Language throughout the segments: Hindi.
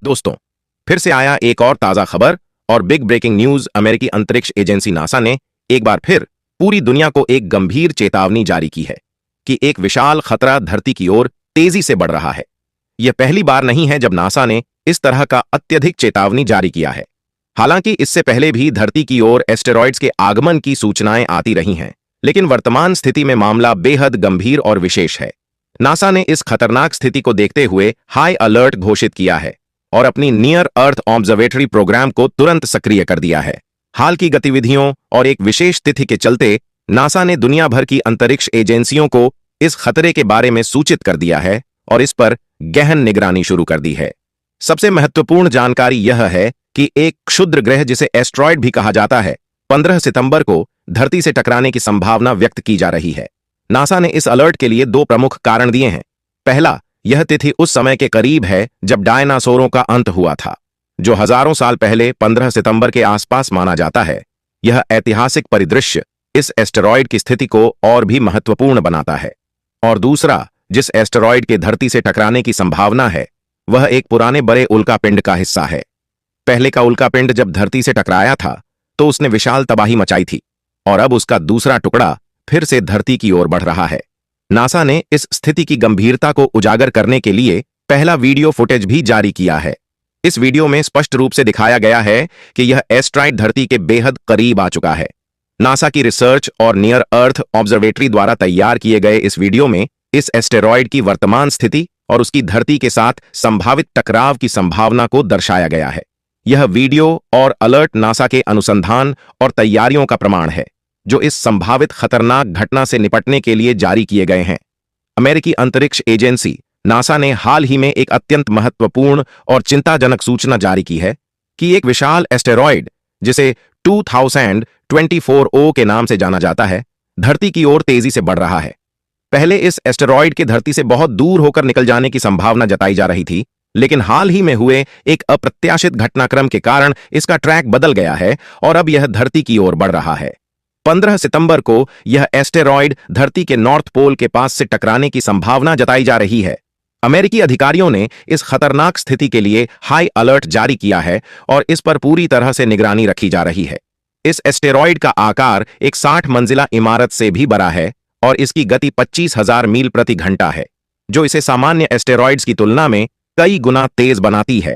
दोस्तों, फिर से आया एक और ताजा खबर और बिग ब्रेकिंग न्यूज। अमेरिकी अंतरिक्ष एजेंसी नासा ने एक बार फिर पूरी दुनिया को एक गंभीर चेतावनी जारी की है कि एक विशाल खतरा धरती की ओर तेजी से बढ़ रहा है। यह पहली बार नहीं है जब नासा ने इस तरह का अत्यधिक चेतावनी जारी किया है। हालांकि इससे पहले भी धरती की ओर एस्टेरॉइड्स के आगमन की सूचनाएं आती रही हैं, लेकिन वर्तमान स्थिति में मामला बेहद गंभीर और विशेष है। नासा ने इस खतरनाक स्थिति को देखते हुए हाई अलर्ट घोषित किया है और अपनी नियर अर्थ ऑब्जर्वेटरी प्रोग्राम को तुरंत सक्रिय कर दिया है। हाल की गतिविधियों और एक विशेष तिथि के चलते नासा ने दुनिया भर की अंतरिक्ष एजेंसियों को इस खतरे के बारे में सूचित कर दिया है और इस पर गहन निगरानी शुरू कर दी है। सबसे महत्वपूर्ण जानकारी यह है कि एक क्षुद्र ग्रह जिसे एस्ट्रॉयड भी कहा जाता है 15 सितंबर को धरती से टकराने की संभावना व्यक्त की जा रही है। नासा ने इस अलर्ट के लिए दो प्रमुख कारण दिए हैं। पहला, यह तिथि उस समय के करीब है जब डायनासोरों का अंत हुआ था, जो हजारों साल पहले 15 सितंबर के आसपास माना जाता है। यह ऐतिहासिक परिदृश्य इस एस्टेरॉयड की स्थिति को और भी महत्वपूर्ण बनाता है। और दूसरा, जिस एस्टेरॉयड के धरती से टकराने की संभावना है वह एक पुराने बड़े उल्कापिंड का हिस्सा है। पहले का उल्कापिंड जब धरती से टकराया था तो उसने विशाल तबाही मचाई थी और अब उसका दूसरा टुकड़ा फिर से धरती की ओर बढ़ रहा है। नासा ने इस स्थिति की गंभीरता को उजागर करने के लिए पहला वीडियो फुटेज भी जारी किया है। इस वीडियो में स्पष्ट रूप से दिखाया गया है कि यह एस्ट्रॉयड धरती के बेहद करीब आ चुका है। नासा की रिसर्च और नियर अर्थ ऑब्जर्वेटरी द्वारा तैयार किए गए इस वीडियो में इस एस्टेरॉयड की वर्तमान स्थिति और उसकी धरती के साथ संभावित टकराव की संभावना को दर्शाया गया है। यह वीडियो और अलर्ट नासा के अनुसंधान और तैयारियों का प्रमाण है, जो इस संभावित खतरनाक घटना से निपटने के लिए जारी किए गए हैं। अमेरिकी अंतरिक्ष एजेंसी नासा ने हाल ही में एक अत्यंत महत्वपूर्ण और चिंताजनक सूचना जारी की है कि एक विशाल एस्टेरॉयड, जिसे 2024O के नाम से जाना जाता है, धरती की ओर तेजी से बढ़ रहा है। पहले इस एस्टेरॉयड के धरती से बहुत दूर होकर निकल जाने की संभावना जताई जा रही थी, लेकिन हाल ही में हुए एक अप्रत्याशित घटनाक्रम के कारण इसका ट्रैक बदल गया है और अब यह धरती की ओर बढ़ रहा है। 15 सितंबर को यह एस्टेरॉयड धरती के नॉर्थ पोल के पास से टकराने की संभावना जताई जा रही है। अमेरिकी अधिकारियों ने इस खतरनाक स्थिति के लिए हाई अलर्ट जारी किया है और इस पर पूरी तरह से निगरानी रखी जा रही है। इस एस्टेरॉयड का आकार एक 60 मंजिला इमारत से भी बड़ा है और इसकी गति 25,000 मील प्रति घंटा है, जो इसे सामान्य एस्टेरॉयड्स की तुलना में कई गुना तेज बनाती है।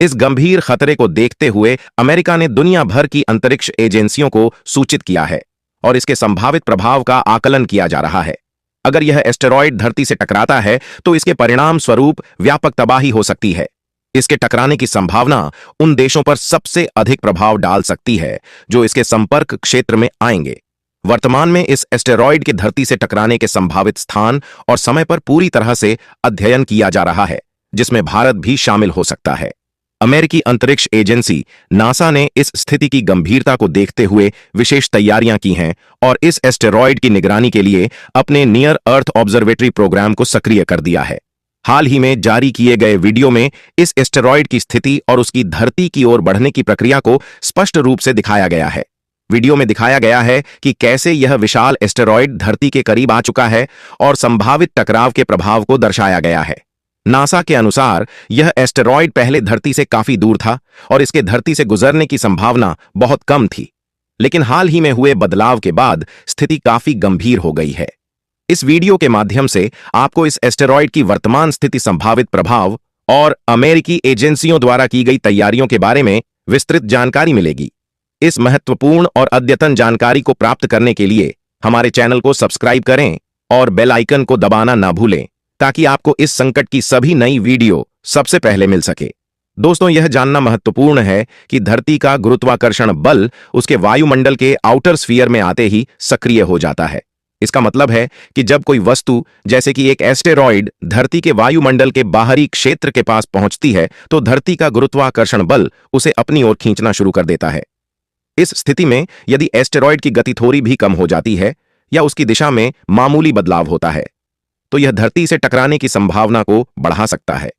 इस गंभीर खतरे को देखते हुए अमेरिका ने दुनिया भर की अंतरिक्ष एजेंसियों को सूचित किया है और इसके संभावित प्रभाव का आकलन किया जा रहा है। अगर यह एस्टेरॉयड धरती से टकराता है तो इसके परिणाम स्वरूप व्यापक तबाही हो सकती है। इसके टकराने की संभावना उन देशों पर सबसे अधिक प्रभाव डाल सकती है जो इसके संपर्क क्षेत्र में आएंगे। वर्तमान में इस एस्टेरॉयड के धरती से टकराने के संभावित स्थान और समय पर पूरी तरह से अध्ययन किया जा रहा है, जिसमें भारत भी शामिल हो सकता है। अमेरिकी अंतरिक्ष एजेंसी नासा ने इस स्थिति की गंभीरता को देखते हुए विशेष तैयारियां की हैं और इस एस्टेरॉयड की निगरानी के लिए अपने नियर अर्थ ऑब्जर्वेटरी प्रोग्राम को सक्रिय कर दिया है। हाल ही में जारी किए गए वीडियो में इस एस्टेरॉयड की स्थिति और उसकी धरती की ओर बढ़ने की प्रक्रिया को स्पष्ट रूप से दिखाया गया है। वीडियो में दिखाया गया है कि कैसे यह विशाल एस्टेरॉयड धरती के करीब आ चुका है और संभावित टकराव के प्रभाव को दर्शाया गया है। नासा के अनुसार यह एस्टेरॉयड पहले धरती से काफी दूर था और इसके धरती से गुजरने की संभावना बहुत कम थी, लेकिन हाल ही में हुए बदलाव के बाद स्थिति काफी गंभीर हो गई है। इस वीडियो के माध्यम से आपको इस एस्टेरॉयड की वर्तमान स्थिति, संभावित प्रभाव और अमेरिकी एजेंसियों द्वारा की गई तैयारियों के बारे में विस्तृत जानकारी मिलेगी। इस महत्वपूर्ण और अद्यतन जानकारी को प्राप्त करने के लिए हमारे चैनल को सब्सक्राइब करें और बेल आइकन को दबाना ना भूलें, ताकि आपको इस संकट की सभी नई वीडियो सबसे पहले मिल सके। दोस्तों, यह जानना महत्वपूर्ण है कि धरती का गुरुत्वाकर्षण बल उसके वायुमंडल के आउटर स्फीयर में आते ही सक्रिय हो जाता है। इसका मतलब है कि जब कोई वस्तु जैसे कि एक एस्टेरॉयड धरती के वायुमंडल के बाहरी क्षेत्र के पास पहुंचती है तो धरती का गुरुत्वाकर्षण बल उसे अपनी ओर खींचना शुरू कर देता है। इस स्थिति में यदि एस्टेरॉयड की गति थोड़ी भी कम हो जाती है या उसकी दिशा में मामूली बदलाव होता है तो यह धरती से टकराने की संभावना को बढ़ा सकता है।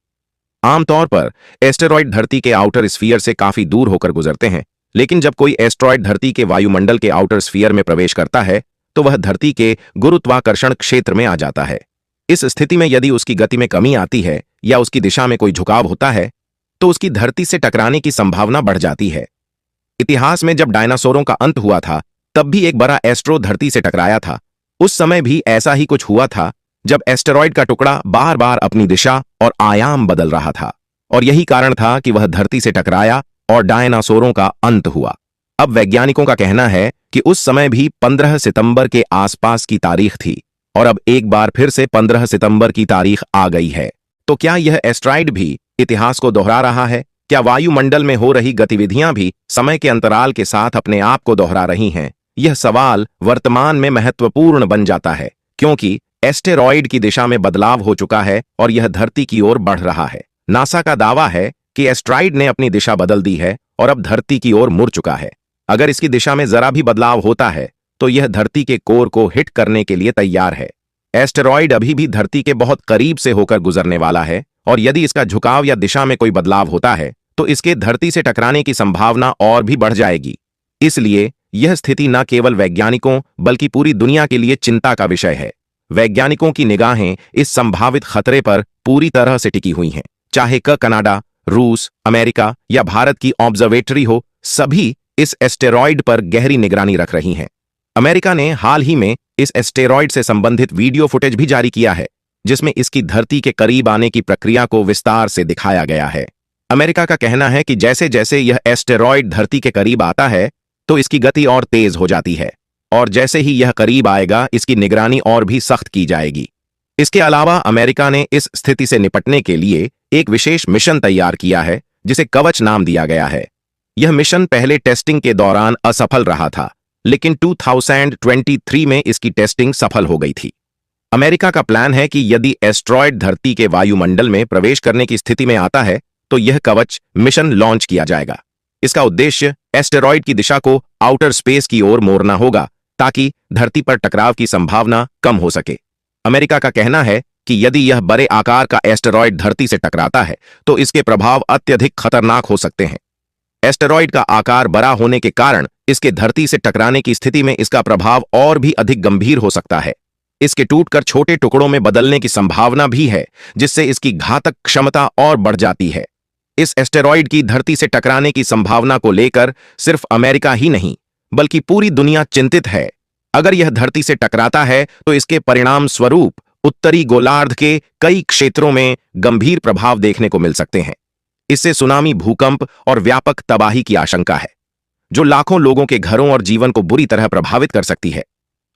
आमतौर पर एस्टेरॉयड धरती के आउटर स्फीयर से काफी दूर होकर गुजरते हैं, लेकिन जब कोई एस्टेरॉयड धरती के वायुमंडल के आउटर स्फीयर में प्रवेश करता है तो वह धरती के गुरुत्वाकर्षण क्षेत्र में आ जाता है। इस स्थिति में यदि उसकी गति में कमी आती है या उसकी दिशा में कोई झुकाव होता है तो उसकी धरती से टकराने की संभावना बढ़ जाती है। इतिहास में जब डायनासोरों का अंत हुआ था, तब भी एक बड़ा एस्ट्रो धरती से टकराया था। उस समय भी ऐसा ही कुछ हुआ था, जब एस्टेरॉयड का टुकड़ा बार बार अपनी दिशा और आयाम बदल रहा था, और यही कारण था कि वह धरती से टकराया और डायनासोरों का अंत हुआ। अब वैज्ञानिकों का कहना है कि उस समय भी 15 सितंबर के आसपास की तारीख थी, और अब एक बार फिर से 15 सितंबर की तारीख आ गई है। तो क्या यह एस्टेरॉयड भी इतिहास को दोहरा रहा है? क्या वायुमंडल में हो रही गतिविधियां भी समय के अंतराल के साथ अपने आप को दोहरा रही हैं? यह सवाल वर्तमान में महत्वपूर्ण बन जाता है, क्योंकि एस्टेरॉयड की दिशा में बदलाव हो चुका है और यह धरती की ओर बढ़ रहा है। नासा का दावा है कि एस्टेरॉयड ने अपनी दिशा बदल दी है और अब धरती की ओर मुड़ चुका है। अगर इसकी दिशा में जरा भी बदलाव होता है तो यह धरती के कोर को हिट करने के लिए तैयार है। एस्टेरॉयड अभी भी धरती के बहुत करीब से होकर गुजरने वाला है, और यदि इसका झुकाव या दिशा में कोई बदलाव होता है तो इसके धरती से टकराने की संभावना और भी बढ़ जाएगी। इसलिए यह स्थिति न केवल वैज्ञानिकों बल्कि पूरी दुनिया के लिए चिंता का विषय है। वैज्ञानिकों की निगाहें इस संभावित खतरे पर पूरी तरह से टिकी हुई हैं। चाहे कनाडा, रूस, अमेरिका या भारत की ऑब्जर्वेटरी हो, सभी इस एस्टेरॉयड पर गहरी निगरानी रख रही हैं। अमेरिका ने हाल ही में इस एस्टेरॉयड से संबंधित वीडियो फुटेज भी जारी किया है, जिसमें इसकी धरती के करीब आने की प्रक्रिया को विस्तार से दिखाया गया है। अमेरिका का कहना है कि जैसे जैसे यह एस्टेरॉयड धरती के करीब आता है तो इसकी गति और तेज हो जाती है, और जैसे ही यह करीब आएगा इसकी निगरानी और भी सख्त की जाएगी। इसके अलावा अमेरिका ने इस स्थिति से निपटने के लिए एक विशेष मिशन तैयार किया है, जिसे कवच नाम दिया गया है। यह मिशन पहले टेस्टिंग के दौरान असफल रहा था, लेकिन 2023 में इसकी टेस्टिंग सफल हो गई थी। अमेरिका का प्लान है कि यदि एस्टेरॉयड धरती के वायुमंडल में प्रवेश करने की स्थिति में आता है तो यह कवच मिशन लॉन्च किया जाएगा। इसका उद्देश्य एस्टेरॉयड की दिशा को आउटर स्पेस की ओर मोड़ना होगा, ताकि धरती पर टकराव की संभावना कम हो सके। अमेरिका का कहना है कि यदि यह बड़े आकार का एस्टेरॉयड धरती से टकराता है तो इसके प्रभाव अत्यधिक खतरनाक हो सकते हैं। एस्टेरॉयड का आकार बड़ा होने के कारण इसके धरती से टकराने की स्थिति में इसका प्रभाव और भी अधिक गंभीर हो सकता है। इसके टूटकर छोटे टुकड़ों में बदलने की संभावना भी है, जिससे इसकी घातक क्षमता और बढ़ जाती है। इस एस्टेरॉयड की धरती से टकराने की संभावना को लेकर सिर्फ अमेरिका ही नहीं बल्कि पूरी दुनिया चिंतित है। अगर यह धरती से टकराता है तो इसके परिणाम स्वरूप उत्तरी गोलार्ध के कई क्षेत्रों में गंभीर प्रभाव देखने को मिल सकते हैं। इससे सुनामी, भूकंप और व्यापक तबाही की आशंका है, जो लाखों लोगों के घरों और जीवन को बुरी तरह प्रभावित कर सकती है।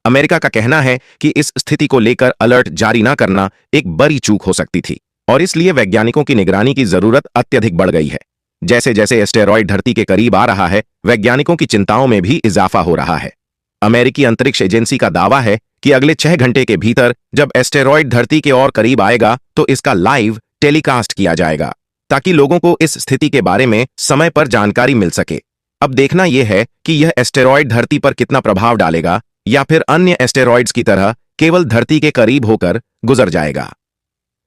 अमेरिका का कहना है कि इस स्थिति को लेकर अलर्ट जारी न करना एक बड़ी चूक हो सकती थी, और इसलिए वैज्ञानिकों की निगरानी की जरूरत अत्यधिक बढ़ गई है। जैसे जैसे एस्टेरॉयड धरती के करीब आ रहा है, वैज्ञानिकों की चिंताओं में भी इजाफा हो रहा है। अमेरिकी अंतरिक्ष एजेंसी का दावा है कि अगले 6 घंटे के भीतर जब एस्टेरॉयड धरती के और करीब आएगा तो इसका लाइव टेलीकास्ट किया जाएगा, ताकि लोगों को इस स्थिति के बारे में समय पर जानकारी मिल सके। अब देखना यह है कि यह एस्टेरॉयड धरती पर कितना प्रभाव डालेगा, या फिर अन्य एस्टेरॉयड्स की तरह केवल धरती के करीब होकर गुजर जाएगा।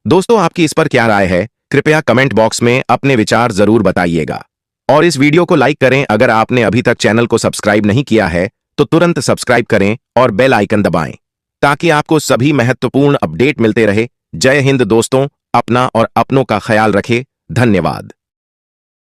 दोस्तों, आपकी इस पर क्या राय है? कृपया कमेंट बॉक्स में अपने विचार जरूर बताइएगा, और इस वीडियो को लाइक करें। अगर आपने अभी तक चैनल को सब्सक्राइब नहीं किया है तो तुरंत सब्सक्राइब करें और बेल आइकन दबाएं, ताकि आपको सभी महत्वपूर्ण अपडेट मिलते रहे। जय हिंद दोस्तों, अपना और अपनों का ख्याल रखें। धन्यवाद।